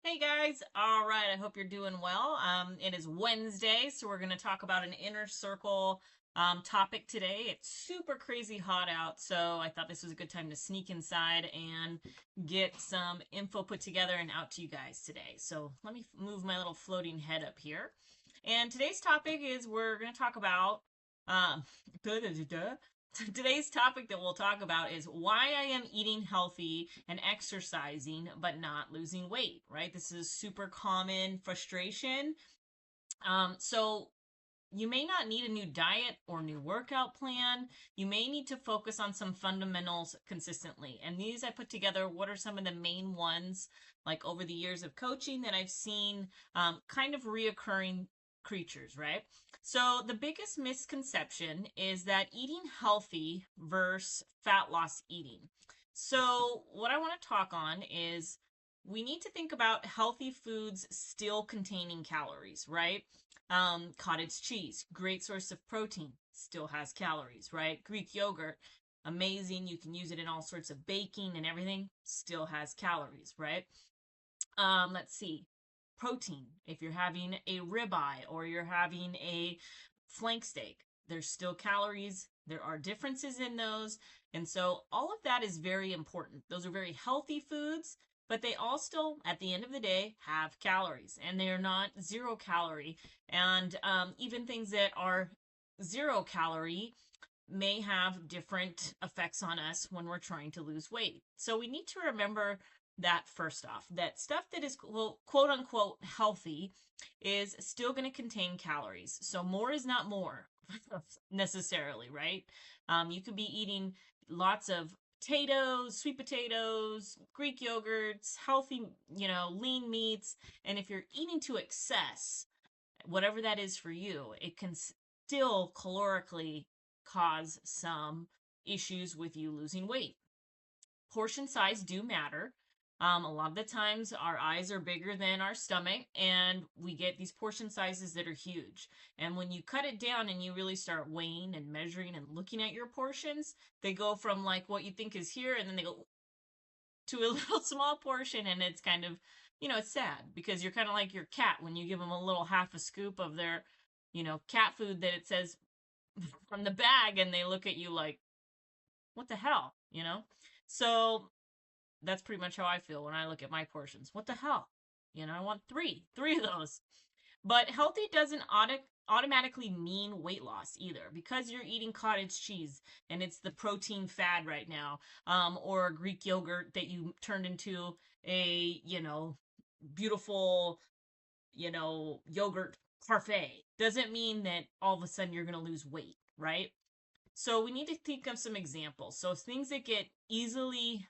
Hey guys, all right, I hope you're doing well. It is Wednesday, so we're going to talk about an inner circle topic today. It's super crazy hot out, so I thought this was a good time to sneak inside and get some info put together and out to you guys today. So let me move my little floating head up here. And today's topic is we're going to talk about um, Today's topic that we'll talk about is why I am eating healthy and exercising but not losing weight, right? This is super common frustration. So you may not need a new diet or new workout plan. You may need to focus on some fundamentals consistently. And these I put together. What are some of the main ones, like over the years of coaching, that I've seen kind of reoccurring creatures, right? So the biggest misconception is that eating healthy versus fat loss eating. So what I want to talk on is we need to think about healthy foods still containing calories, right? Cottage cheese, great source of protein, still has calories, right? Greek yogurt, amazing. You can use it in all sorts of baking and everything, still has calories, right? Let's see. Protein, if you're having a ribeye or you're having a flank steak, there's still calories. There are differences in those. And so all of that is very important. Those are very healthy foods, but they all still, at the end of the day, have calories and they are not 0 calorie. And even things that are 0 calorie may have different effects on us when we're trying to lose weight. So we need to remember that first off, that stuff that is quote unquote healthy is still going to contain calories. So more is not more necessarily, right? You could be eating lots of potatoes, sweet potatoes, Greek yogurts, healthy, lean meats. And if you're eating to excess, whatever that is for you, it can still calorically cause some issues with you losing weight. Portion size do matter. A lot of the times our eyes are bigger than our stomach and we get these portion sizes that are huge. And when you cut it down and you really start weighing and measuring and looking at your portions, they go from like what you think is here and then they go to a little small portion, and it's kind of, it's sad because you're kind of like your cat when you give them a little half a scoop of their, cat food that it says from the bag and they look at you like, what the hell, So that's pretty much how I feel when I look at my portions. What the hell? I want three of those. But healthy doesn't automatically mean weight loss either, because you're eating cottage cheese and it's the protein fad right now, or Greek yogurt that you turned into a, beautiful, yogurt parfait. Doesn't mean that all of a sudden you're going to lose weight, right? So we need to think of some examples. So things that get easily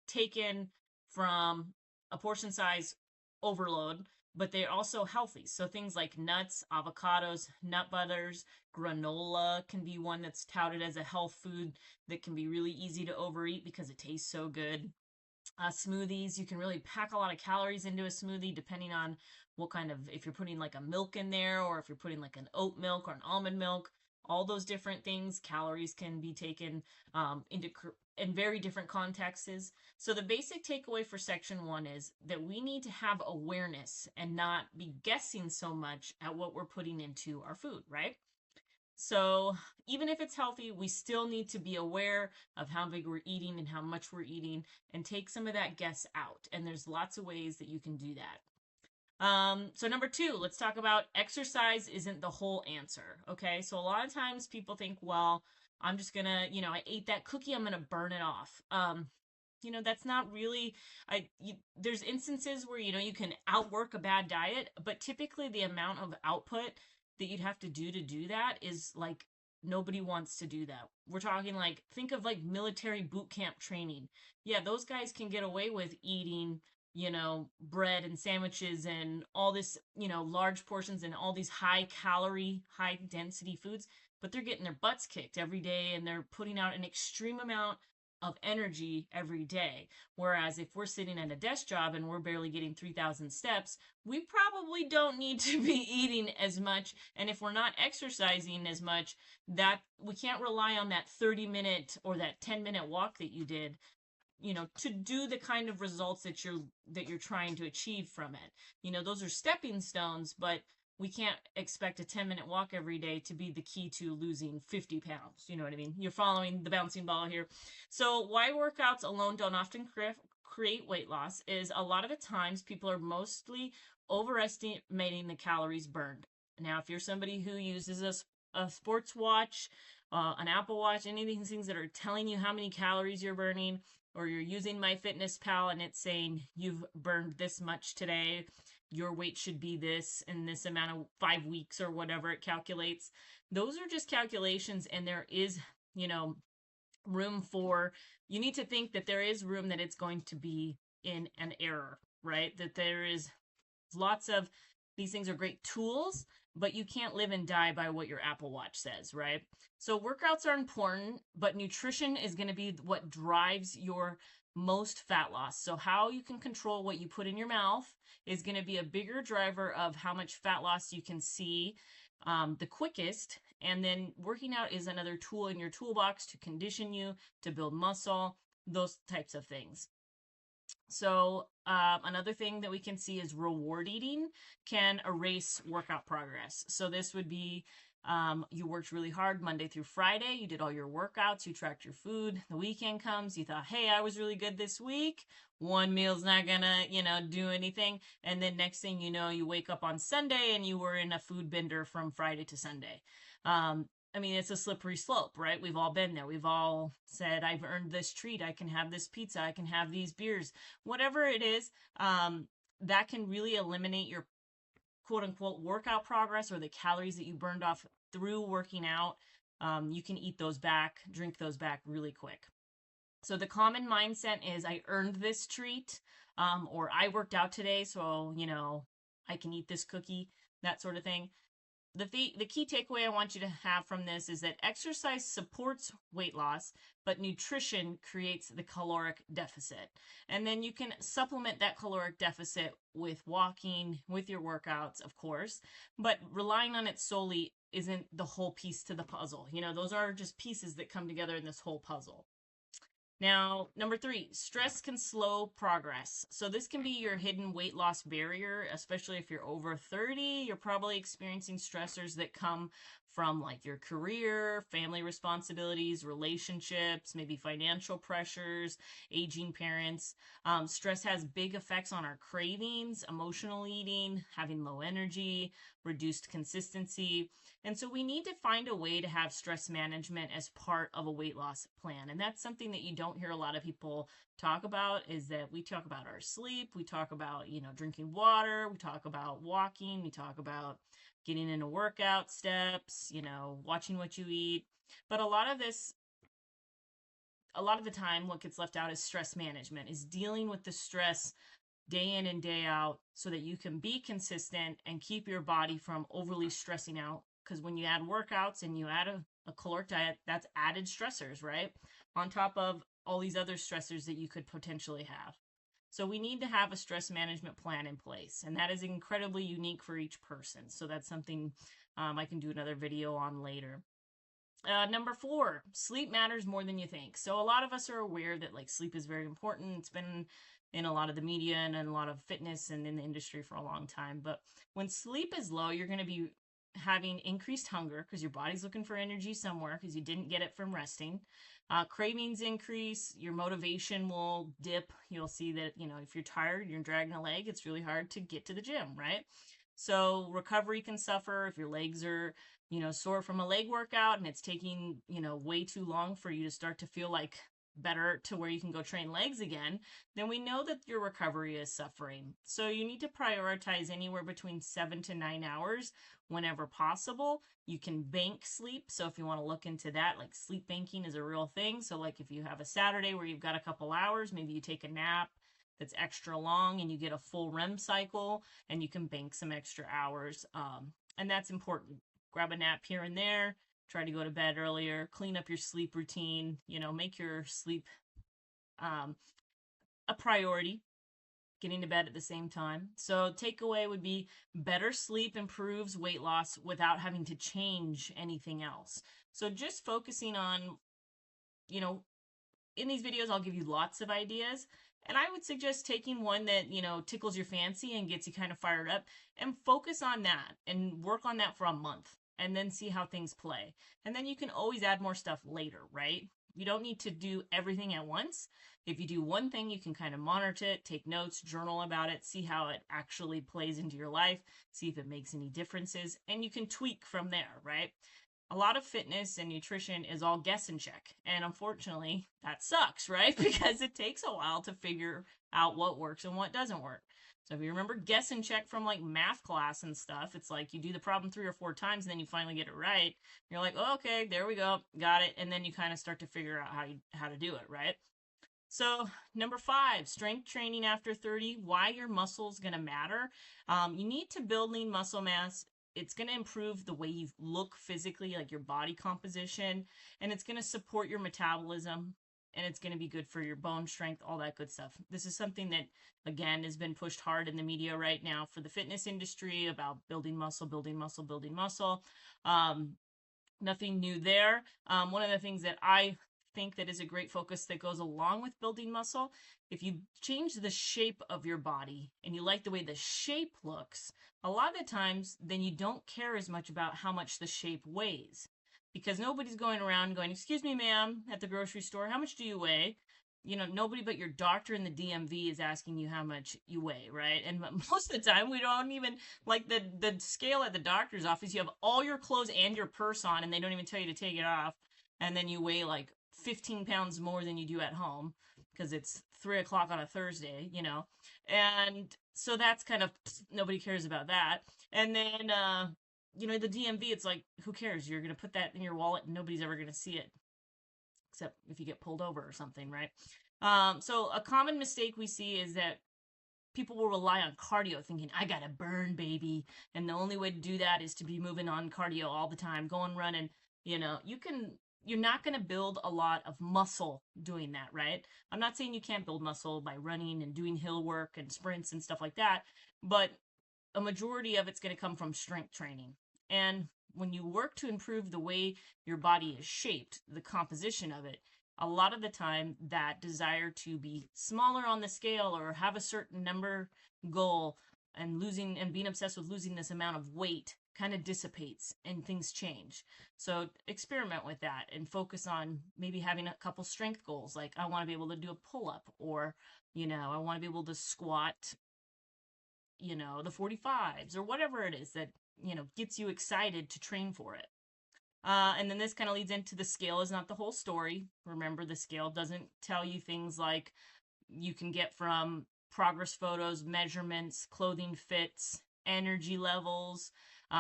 taken from a portion size overload, but they're also healthy. So things like nuts, avocados, nut butters, granola can be one that's touted as a health food that can be really easy to overeat because it tastes so good. Smoothies, you can really pack a lot of calories into a smoothie depending on what kind of, if you're putting like a milk in there or if you're putting like an oat milk or an almond milk, all those different things, calories can be taken into in very different contexts. So the basic takeaway for section one is that we need to have awareness and not be guessing so much at what we're putting into our food, right? So even if it's healthy, we still need to be aware of how big we're eating and how much we're eating and take some of that guess out. And there's lots of ways that you can do that. So number two, let's talk about exercise isn't the whole answer. Okay. So a lot of times people think, well, I'm just gonna, I ate that cookie, I'm gonna burn it off. That's not really, there's instances where, you can outwork a bad diet, but typically the amount of output that you'd have to do that is like nobody wants to do that. We're talking like, think of like military boot camp training. Yeah, those guys can get away with eating, bread and sandwiches and all this, large portions and all these high calorie, high density foods, but they're getting their butts kicked every day and they're putting out an extreme amount of energy every day. Whereas if we're sitting at a desk job and we're barely getting 3,000 steps, we probably don't need to be eating as much. And if we're not exercising as much, that we can't rely on that 30-minute or that 10-minute walk that you did to do the kind of results that you're trying to achieve from it. Those are stepping stones, but we can't expect a 10-minute walk every day to be the key to losing 50 pounds. You know what I mean? You're following the bouncing ball here. So why workouts alone don't often create weight loss is a lot of the times people are mostly overestimating the calories burned. Now, if you're somebody who uses a sports watch, an Apple Watch, any of these things that are telling you how many calories you're burning, or you're using MyFitnessPal and it's saying you've burned this much today, your weight should be this in this amount of 5 weeks or whatever it calculates. Those are just calculations, and there is, room for, you need to think that there is room that it's going to be in an error, right? That there is lots of, these things are great tools, but you can't live and die by what your Apple Watch says, right? So workouts are important, but nutrition is going to be what drives your most fat loss. So how you can control what you put in your mouth is going to be a bigger driver of how much fat loss you can see the quickest. And then working out is another tool in your toolbox to condition you, to build muscle, those types of things. So another thing that we can see is reward eating can erase workout progress. So this would be you worked really hard Monday through Friday. You did all your workouts. You tracked your food. The weekend comes. You thought, hey, I was really good this week. One meal's not gonna, do anything. And then next thing you know, you wake up on Sunday and you were in a food bender from Friday to Sunday. It's a slippery slope, right? We've all been there. We've all said, I've earned this treat. I can have this pizza. I can have these beers. Whatever it is, that can really eliminate your quote unquote workout progress, or the calories that you burned off through working out. You can eat those back, drink those back really quick. So the common mindset is, I earned this treat, or I worked out today, so, I can eat this cookie, that sort of thing. The key takeaway I want you to have from this is that exercise supports weight loss, but nutrition creates the caloric deficit. And then you can supplement that caloric deficit with walking, with your workouts, of course, but relying on it solely isn't the whole piece to the puzzle. Those are just pieces that come together in this whole puzzle. Now, number 3, stress can slow progress. So this can be your hidden weight loss barrier, especially if you're over 30. You're probably experiencing stressors that come from like your career, family responsibilities, relationships, maybe financial pressures, aging parents. Stress has big effects on our cravings, emotional eating, having low energy, reduced consistency. And so we need to find a way to have stress management as part of a weight loss plan. And that's something that you don't hear a lot of people talk about, is that we talk about our sleep, we talk about, drinking water, we talk about walking, we talk about getting into workout steps, watching what you eat. But a lot of the time, what gets left out is stress management, is dealing with the stress day in and day out so that you can be consistent and keep your body from overly stressing out. Because when you add workouts and you add a caloric diet, that's added stressors, right? On top of all these other stressors that you could potentially have. So we need to have a stress management plan in place, and that is incredibly unique for each person. So that's something I can do another video on later. Number 4, sleep matters more than you think. So a lot of us are aware that sleep is very important. It's been in a lot of the media and in a lot of fitness and in the industry for a long time. But when sleep is low, you're going to be having increased hunger because your body's looking for energy somewhere because you didn't get it from resting. Cravings increase, your motivation will dip. You'll see that, if you're tired, you're dragging a leg, it's really hard to get to the gym, right? So recovery can suffer if your legs are, sore from a leg workout and it's taking, way too long for you to start to feel like better to where you can go train legs again, then we know that your recovery is suffering. So you need to prioritize anywhere between 7 to 9 hours whenever possible. You can bank sleep. So if you want to look into that, sleep banking is a real thing. So if you have a Saturday where you've got a couple hours, maybe you take a nap that's extra long and you get a full REM cycle and you can bank some extra hours. And that's important. Grab a nap here and there. Try to go to bed earlier, clean up your sleep routine, make your sleep a priority, getting to bed at the same time. So takeaway would be better sleep improves weight loss without having to change anything else. So just focusing on, in these videos, I'll give you lots of ideas. And I would suggest taking one that, tickles your fancy and gets you kind of fired up and focus on that and work on that for a month and then see how things play. And then you can always add more stuff later, right? You don't need to do everything at once. If you do one thing, you can kind of monitor it, take notes, journal about it, see how it actually plays into your life, see if it makes any differences, and you can tweak from there, right? A lot of fitness and nutrition is all guess and check. And unfortunately, that sucks, right? Because it takes a while to figure out what works and what doesn't work. So if you remember guess and check from like math class and stuff, it's like you do the problem 3 or 4 times and then you finally get it right. You're like, oh, okay, there we go, got it. And then you kind of start to figure out how to do it, right? So number 5, strength training after 30, why your muscles going to matter. You need to build lean muscle mass. It's going to improve the way you look physically, like your body composition, and it's going to support your metabolism, and it's going to be good for your bone strength, all that good stuff. This is something that, again, has been pushed hard in the media right now for the fitness industry about building muscle, building muscle, building muscle. Nothing new there. One of the things that I think that is a great focus that goes along with building muscle, if you change the shape of your body and you like the way the shape looks, a lot of the times then you don't care as much about how much the shape weighs, because nobody's going around going, excuse me, ma'am, at the grocery store, how much do you weigh? Nobody but your doctor in the DMV is asking you how much you weigh, right? And most of the time, we don't even, like the scale at the doctor's office, you have all your clothes and your purse on, and they don't even tell you to take it off. And then you weigh like 15 pounds more than you do at home because it's 3 o'clock on a Thursday, And so that's kind of, nobody cares about that. And then, the DMV, it's like, who cares? You're going to put that in your wallet and nobody's ever going to see it, except if you get pulled over or something, right? So a common mistake we see is that people will rely on cardio thinking, I gotta burn, baby. And the only way to do that is to be moving on cardio all the time, going running. You're not going to build a lot of muscle doing that, right? I'm not saying you can't build muscle by running and doing hill work and sprints and stuff like that, but a majority of it's going to come from strength training. And when you work to improve the way your body is shaped, the composition of it, a lot of the time that desire to be smaller on the scale or have a certain number goal and being obsessed with losing this amount of weight kind of dissipates and things change. So experiment with that and focus on maybe having a couple strength goals. Like I want to be able to do a pull-up, or, I want to be able to squat, the 45s or whatever it is that, gets you excited to train for it. And then this kind of leads into the scale is not the whole story. Remember, the scale doesn't tell you things like you can get from progress photos, measurements, clothing fits, energy levels,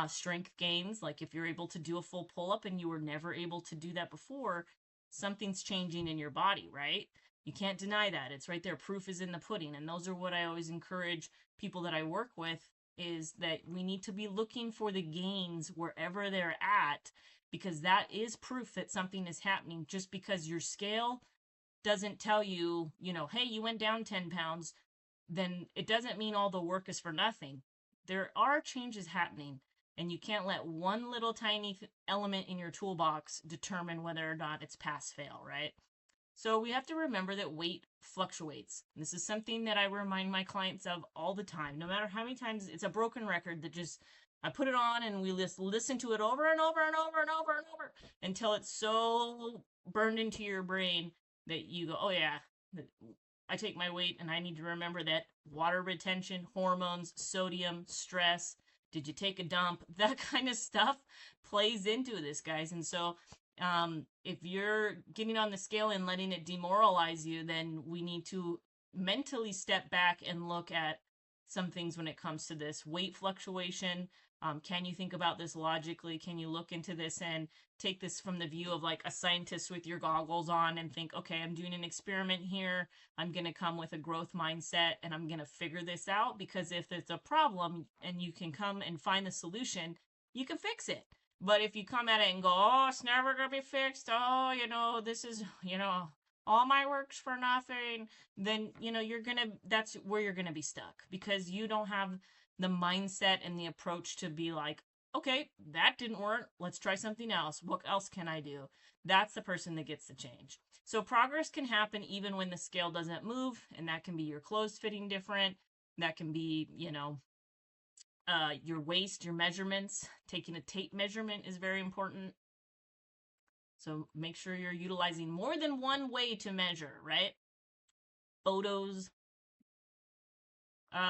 strength gains. Like if you're able to do a full pull-up and you were never able to do that before, something's changing in your body, right? You can't deny that. It's right there. Proof is in the pudding. And those are what I always encourage people that I work with, is that we need to be looking for the gains wherever they're at, because that is proof that something is happening. Just because your scale doesn't tell you, hey, you went down 10 pounds, then it doesn't mean all the work is for nothing. There are changes happening, and you can't let one little tiny element in your toolbox determine whether or not it's pass fail, right? So we have to remember that weight fluctuates. And this is something that I remind my clients of all the time. No matter how many times, it's a broken record that just, I put it on and we just listen to it over and over and over and over and over until it's so burned into your brain that you go, oh yeah, I take my weight and I need to remember that water retention, hormones, sodium, stress, did you take a dump? That kind of stuff plays into this, guys. And so if you're getting on the scale and letting it demoralize you, then we need to mentally step back and look at some things when it comes to this weight fluctuation. Can you think about this logically? Can you look into this and take this from the view of like a scientist with your goggles on and think, okay, I'm doing an experiment here. I'm going to come with a growth mindset and I'm going to figure this out, because if it's a problem and you can come and find the solution, you can fix it. But if you come at it and go, oh, it's never going to be fixed. Oh, this is, all my work's for nothing, then, that's where you're going to be stuck, because you don't have the mindset and the approach to be like, Okay, that didn't work. Let's try something else. What else can I do? That's the person that gets the change. So progress can happen even when the scale doesn't move, and that can be your clothes fitting different. That can be, your waist, your measurements. Taking a tape measurement is very important. So make sure you're utilizing more than one way to measure, right? Photos.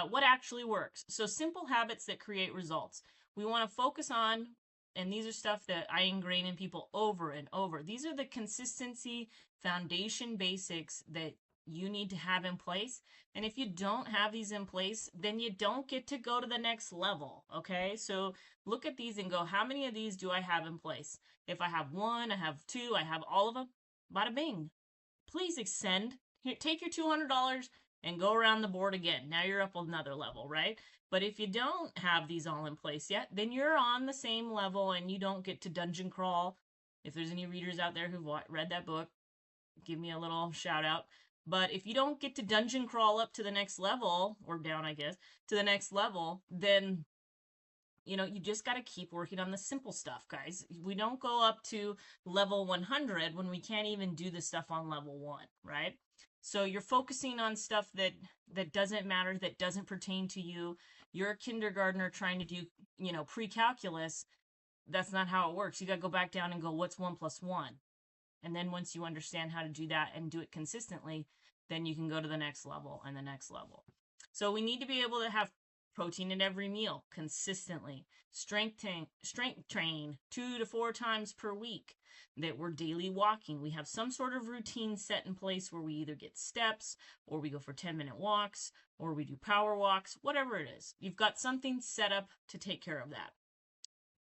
What actually works? So simple habits that create results. We want to focus on, and these are stuff that I ingrain in people over and over. These are the consistency foundation basics that you need to have in place. And if you don't have these in place, then you don't get to go to the next level. Okay. So look at these and go, how many of these do I have in place? If I have one, I have two, I have all of them, bada bing. Please extend. Here, take your $200 and go around the board again. Now you're up another level, right? But if you don't have these all in place yet, then you're on the same level and you don't get to dungeon crawl. If there's any readers out there who've read that book, give me a little shout out. But if you don't get to dungeon crawl up to the next level, or down, I guess, to the next level, then you just got to keep working on the simple stuff, guys. We don't go up to level 100 when we can't even do the stuff on level 1, right? So you're focusing on stuff that doesn't matter, that doesn't pertain to you. You're a kindergartner trying to do, pre-calculus. That's not how it works. You got to go back down and go, what's 1 plus 1? And then once you understand how to do that and do it consistently, then you can go to the next level and the next level. So we need to be able to have protein in every meal consistently. Strength train 2 to 4 times per week. That we're daily walking. We have some sort of routine set in place where we either get steps, or we go for 10-minute walks, or we do power walks, whatever it is. You've got something set up to take care of that.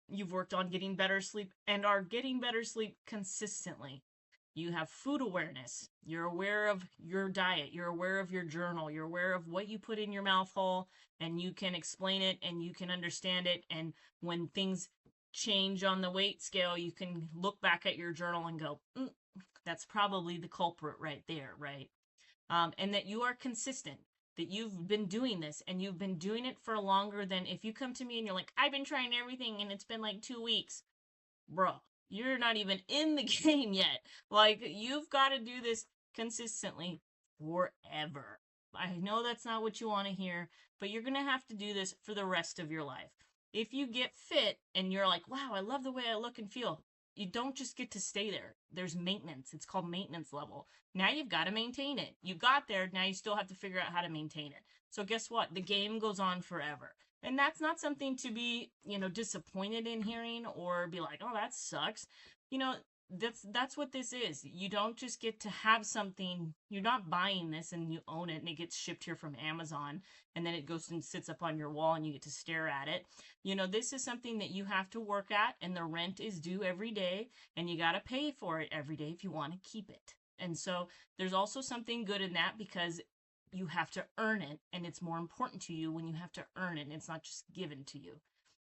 You've worked on getting better sleep and are getting better sleep consistently. You have food awareness. You're aware of your diet. You're aware of your journal. You're aware of what you put in your mouth hole, and you can explain it and you can understand it. And when things change on the weight scale, you can look back at your journal and go, that's probably the culprit right there, right? And that you are consistent, that you've been doing this and you've been doing it for longer than if you come to me and you're like, I've been trying everything and it's been like 2 weeks. Bro, you're not even in the game yet. Like, you've got to do this consistently forever. I know that's not what you want to hear, but you're going to have to do this for the rest of your life. If you get fit and you're like, wow, I love the way I look and feel, you don't just get to stay there. There's maintenance. It's called maintenance level. Now you've got to maintain it. You got there. Now you still have to figure out how to maintain it. So guess what? The game goes on forever. And that's not something to be, disappointed in hearing or be like, oh, that sucks. That's what this is. You don't just get to have something. You're not buying this and you own it and it gets shipped here from Amazon and then it goes and sits up on your wall and you get to stare at it. This is something that you have to work at, and the rent is due every day and you got to pay for it every day if you want to keep it. And so there's also something good in that, because you have to earn it, and it's more important to you when you have to earn it and it's not just given to you.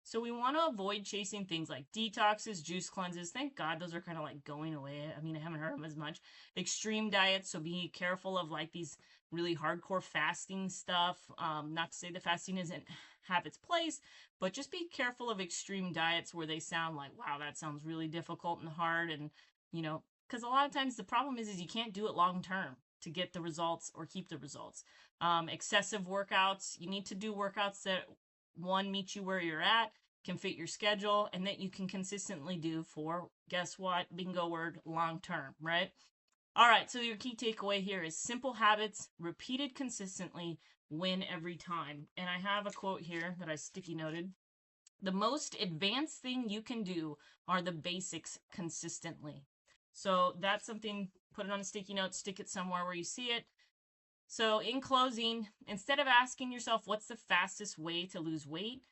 So we want to avoid chasing things like detoxes, juice cleanses. Thank God those are kind of like going away. I mean, I haven't heard of them as much. Extreme diets, so be careful of like these really hardcore fasting stuff. Not to say the fasting isn't have its place, but just be careful of extreme diets where they sound like, wow, that sounds really difficult and hard. And, because a lot of times the problem is you can't do it long term to get the results or keep the results. Excessive workouts, you need to do workouts that, one, meet you where you're at, can fit your schedule, and that you can consistently do for, guess what, bingo word, long term, right? All right, so your key takeaway here is simple habits repeated consistently win every time. And I have a quote here that I sticky noted. The most advanced thing you can do are the basics consistently. So that's something, put it on a sticky note, stick it somewhere where you see it. So in closing, instead of asking yourself, what's the fastest way to lose weight?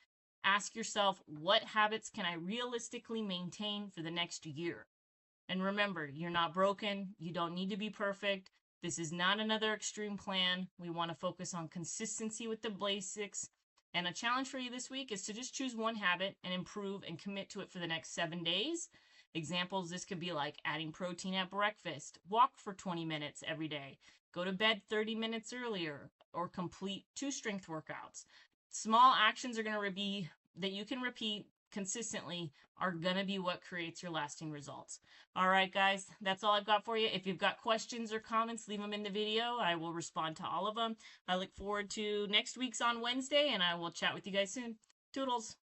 Ask yourself, what habits can I realistically maintain for the next year? And remember, you're not broken. You don't need to be perfect. This is not another extreme plan. We want to focus on consistency with the basics. And a challenge for you this week is to just choose one habit and improve and commit to it for the next 7 days. Examples, this could be like adding protein at breakfast, walk for 20 minutes every day, go to bed 30 minutes earlier, or complete 2 strength workouts. Small actions are going to be that you can repeat consistently are going to be what creates your lasting results. All right, guys, that's all I've got for you. If you've got questions or comments, leave them in the video. I will respond to all of them. I look forward to next week's on Wednesday, and I will chat with you guys soon. Toodles.